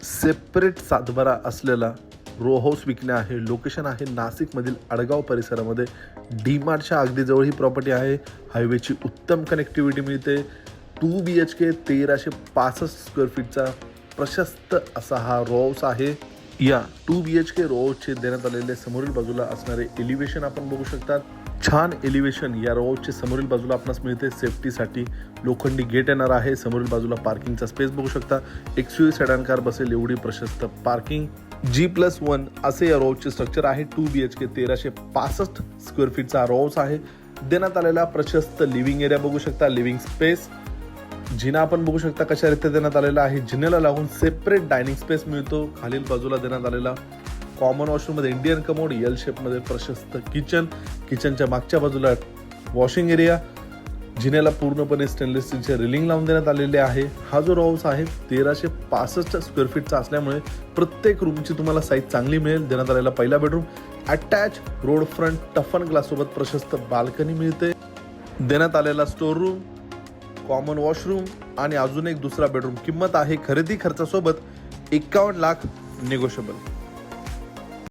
Separate सातबारा असलेला row house विकणे आहे. लोकेशन आहे नाशिकमधील अडगाव परिसरामध्ये. डीमार्टच्या अगदी जवळ ही प्रॉपर्टी आहे. हायवेची उत्तम कनेक्टिव्हिटी मिळते. 2 BHK 1365 स्क्वेअर फीटचा प्रशस्त असा हा रो हाऊस आहे. या 2 BHK रो हाऊसचे देण्यात आलेले समोरील बाजूला असणारे एलिव्हेशन आपण बघू शकतात. छान एलिव्हेशन या रो हाऊसचे समोरील बाजूला आपणास मिळते. सेफ्टीसाठी लोखंडी गेट येणार आहे. समोरील बाजूला पार्किंगचा स्पेस बघू शकता. XUV सेडान कार बसेल एवढी प्रशस्त पार्किंग. G+1 असे या रो हाऊसचे स्ट्रक्चर आहे. 2 BHK 1365 स्क्वेअर फीटचा रो हाऊस आहे. देण्यात आलेला प्रशस्त लिव्हिंग एरिया बघू शकता. लिव्हिंग स्पेस, जिना आपण बघू शकता कशा रीतीने देण्यात आलेला आहे. जिन्याला लागून सेपरेट डायनिंग स्पेस मिळतो. खालील बाजूला देण्यात आलेला कॉमन वॉशरूम मध्ये इंडियन कमोड, एल शेप मध्ये प्रशस्त किचन. किचनच्या मागच्या बाजूला वॉशिंग एरिया. जिन्याला पूर्णपणे स्टेनलेस स्टीलचे रेलिंग लावून देण्यात आलेले आहे. हा जो रो हाऊस आहे 1365 स्क्वेअर फीटचा असल्यामुळे प्रत्येक रूमची तुम्हाला साईज चांगली मिळेल. देण्यात आलेला पहिला bedroom attach road front टफन glass सोबत प्रशस्त बाल्कनी मिळते. देण्यात आलेला स्टोर रूम, कॉमन वॉशरूम आणि अजून एक दुसरा बेडरूम. किंमत आहे खरेदी खर्चासोबत 51 लाख निगोशिएबल.